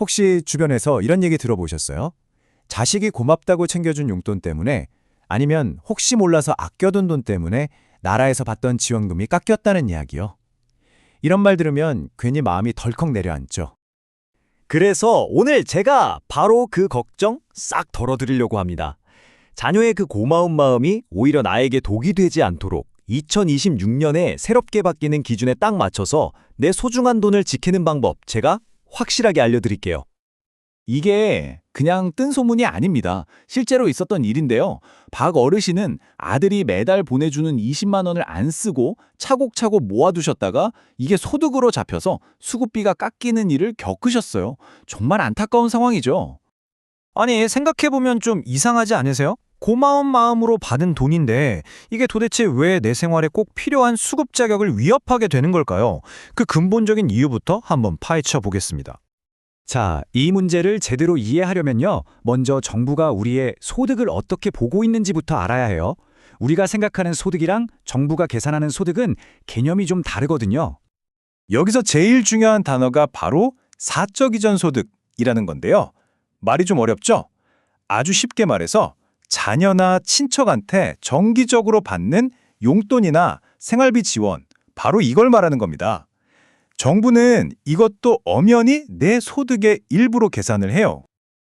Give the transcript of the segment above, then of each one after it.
혹시 주변에서 이런 얘기 들어보셨어요? 자식이 고맙다고 챙겨준 용돈 때문에 아니면 혹시 몰라서 아껴둔 돈 때문에 나라에서 받던 지원금이 깎였다는 이야기요. 이런 말 들으면 괜히 마음이 덜컥 내려앉죠. 그래서 오늘 제가 바로 그 걱정 싹 덜어드리려고 합니다. 자녀의 그 고마운 마음이 오히려 나에게 독이 되지 않도록 2026년에 새롭게 바뀌는 기준에 딱 맞춰서 내 소중한 돈을 지키는 방법 제가 확실하게 알려드릴게요. 이게 그냥 뜬 소문이 아닙니다. 실제로 있었던 일인데요. 박 어르신은 아들이 매달 보내주는 20만 원을 안 쓰고 차곡차곡 모아두셨다가 이게 소득으로 잡혀서 수급비가 깎이는 일을 겪으셨어요. 정말 안타까운 상황이죠. 아니, 생각해보면 좀 이상하지 않으세요? 고마운 마음으로 받은 돈인데 이게 도대체 왜 내 생활에 꼭 필요한 수급 자격을 위협하게 되는 걸까요? 그 근본적인 이유부터 한번 파헤쳐 보겠습니다. 자, 이 문제를 제대로 이해하려면요. 먼저 정부가 우리의 소득을 어떻게 보고 있는지부터 알아야 해요. 우리가 생각하는 소득이랑 정부가 계산하는 소득은 개념이 좀 다르거든요. 여기서 제일 중요한 단어가 바로 사적 이전 소득이라는 건데요. 말이 좀 어렵죠? 아주 쉽게 말해서 자녀나 친척한테 정기적으로 받는 용돈이나 생활비 지원, 바로 이걸 말하는 겁니다. 정부는 이것도 엄연히 내 소득의 일부로 계산을 해요.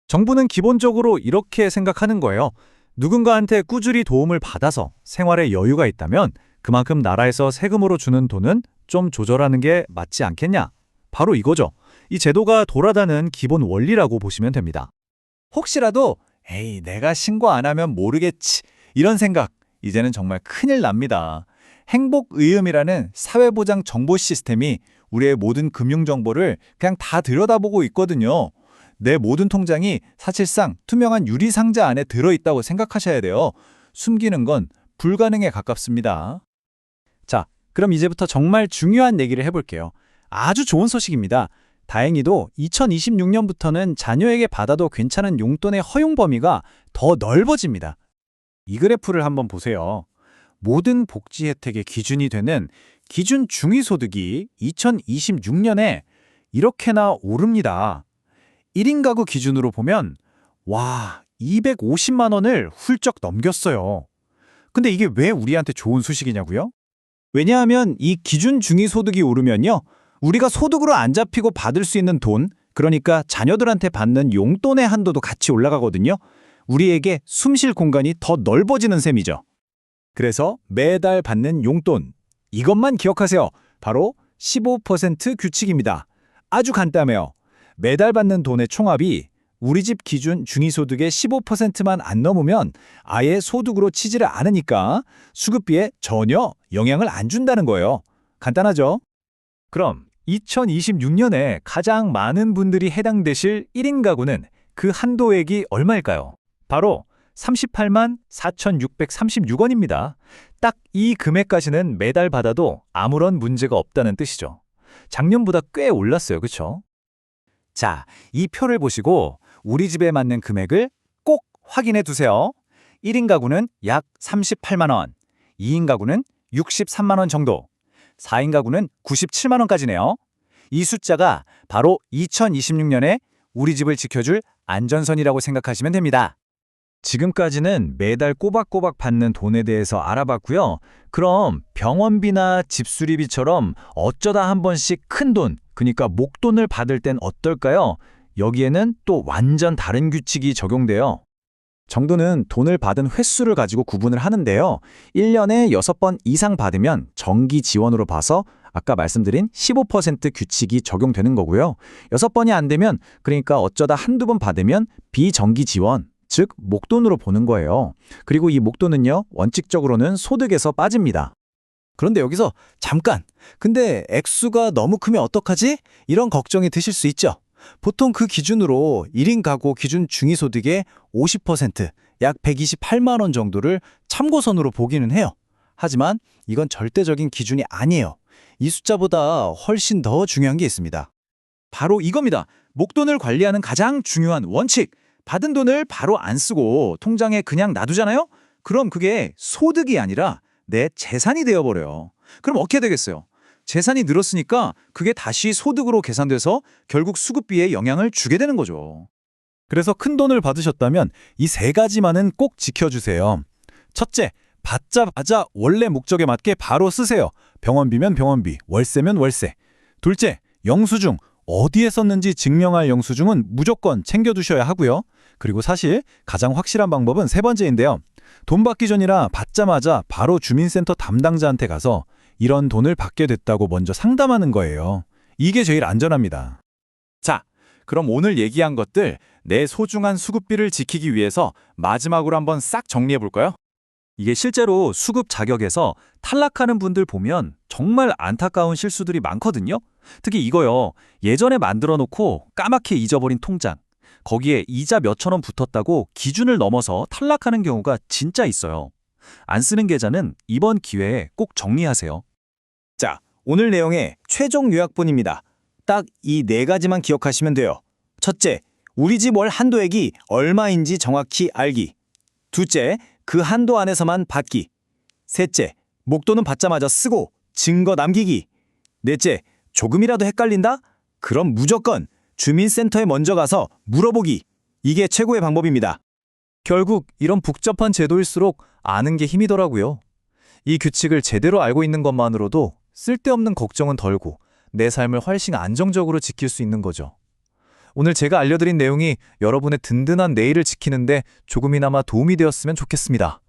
정부는 기본적으로 이렇게 생각하는 거예요. 누군가한테 꾸준히 도움을 받아서 생활에 여유가 있다면 그만큼 나라에서 세금으로 주는 돈은 좀 조절하는 게 맞지 않겠냐? 바로 이거죠. 이 제도가 돌아가는 기본 원리라고 보시면 됩니다. 혹시라도 에이, 내가 신고 안 하면 모르겠지 이런 생각, 이제는 정말 큰일 납니다. 행복의음이라는 사회보장 정보 시스템이 우리의 모든 금융정보를 그냥 다 들여다보고 있거든요. 내 모든 통장이 사실상 투명한 유리상자 안에 들어있다고 생각하셔야 돼요. 숨기는 건 불가능에 가깝습니다. 자, 그럼 이제부터 정말 중요한 얘기를 해볼게요. 아주 좋은 소식입니다. 다행히도 2026년부터는 자녀에게 받아도 괜찮은 용돈의 허용 범위가 더 넓어집니다. 이 그래프를 한번 보세요. 모든 복지 혜택의 기준이 되는 기준 중위소득이 2026년에 이렇게나 오릅니다. 1인 가구 기준으로 보면 와, 250만 원을 훌쩍 넘겼어요. 근데 이게 왜 우리한테 좋은 소식이냐고요? 왜냐하면 이 기준 중위소득이 오르면요. 우리가 소득으로 안 잡히고 받을 수 있는 돈, 그러니까 자녀들한테 받는 용돈의 한도도 같이 올라가거든요. 우리에게 숨쉴 공간이 더 넓어지는 셈이죠. 그래서 매달 받는 용돈, 이것만 기억하세요. 바로 15% 규칙입니다. 아주 간단해요. 매달 받는 돈의 총합이 우리 집 기준 중위소득의 15%만 안 넘으면 아예 소득으로 치지를 않으니까 수급비에 전혀 영향을 안 준다는 거예요. 간단하죠? 그럼 2026년에 가장 많은 분들이 해당되실 1인 가구는 그 한도액이 얼마일까요? 바로 38만 4,636원입니다. 딱 이 금액까지는 매달 받아도 아무런 문제가 없다는 뜻이죠. 작년보다 꽤 올랐어요, 그렇죠? 자, 이 표를 보시고 우리 집에 맞는 금액을 꼭 확인해 두세요. 1인 가구는 약 38만 원, 2인 가구는 63만 원 정도, 4인 가구는 97만 원까지네요. 이 숫자가 바로 2026년에 우리 집을 지켜줄 안전선이라고 생각하시면 됩니다. 지금까지는 매달 꼬박꼬박 받는 돈에 대해서 알아봤고요. 그럼 병원비나 집수리비처럼 어쩌다 한 번씩 큰 돈, 그러니까 목돈을 받을 땐 어떨까요? 여기에는 또 완전 다른 규칙이 적용돼요. 정도는 돈을 받은 횟수를 가지고 구분을 하는데요. 1년에 6번 이상 받으면 정기 지원으로 봐서 아까 말씀드린 15% 규칙이 적용되는 거고요. 6번이 안 되면 그러니까 어쩌다 한두 번 받으면 비정기 지원, 즉 목돈으로 보는 거예요. 그리고 이 목돈은요, 원칙적으로는 소득에서 빠집니다. 그런데 여기서 잠깐! 근데 액수가 너무 크면 어떡하지? 이런 걱정이 드실 수 있죠. 보통 그 기준으로 1인 가구 기준 중위소득의 50%, 약 128만 원 정도를 참고선으로 보기는 해요. 하지만 이건 절대적인 기준이 아니에요. 이 숫자보다 훨씬 더 중요한 게 있습니다. 바로 이겁니다. 목돈을 관리하는 가장 중요한 원칙! 받은 돈을 바로 안 쓰고 통장에 그냥 놔두잖아요? 그럼 그게 소득이 아니라 내 재산이 되어버려요. 그럼 어떻게 되겠어요? 재산이 늘었으니까 그게 다시 소득으로 계산돼서 결국 수급비에 영향을 주게 되는 거죠. 그래서 큰 돈을 받으셨다면 이 세 가지만은 꼭 지켜주세요. 첫째, 받자마자 원래 목적에 맞게 바로 쓰세요. 병원비면 병원비, 월세면 월세. 둘째, 영수증. 어디에 썼는지 증명할 영수증은 무조건 챙겨두셔야 하고요. 그리고 사실 가장 확실한 방법은 세 번째인데요. 돈 받기 전이라 받자마자 바로 주민센터 담당자한테 가서 이런 돈을 받게 됐다고 먼저 상담하는 거예요. 이게 제일 안전합니다. 자, 그럼 오늘 얘기한 것들 내 소중한 수급비를 지키기 위해서 마지막으로 한번 싹 정리해 볼까요? 이게 실제로 수급 자격에서 탈락하는 분들 보면 정말 안타까운 실수들이 많거든요. 특히 이거요. 예전에 만들어 놓고 까맣게 잊어버린 통장. 거기에 이자 몇천 원 붙었다고 기준을 넘어서 탈락하는 경우가 진짜 있어요. 안 쓰는 계좌는 이번 기회에 꼭 정리하세요. 자, 오늘 내용의 최종 요약본입니다. 딱 이 네 가지만 기억하시면 돼요. 첫째, 우리 집 월 한도액이 얼마인지 정확히 알기. 둘째, 그 한도 안에서만 받기. 셋째, 목돈은 받자마자 쓰고 증거 남기기. 넷째, 조금이라도 헷갈린다? 그럼 무조건 주민센터에 먼저 가서 물어보기. 이게 최고의 방법입니다. 결국 이런 복잡한 제도일수록 아는 게 힘이더라고요. 이 규칙을 제대로 알고 있는 것만으로도 쓸데없는 걱정은 덜고 내 삶을 훨씬 안정적으로 지킬 수 있는 거죠. 오늘 제가 알려드린 내용이 여러분의 든든한 내일을 지키는데 조금이나마 도움이 되었으면 좋겠습니다.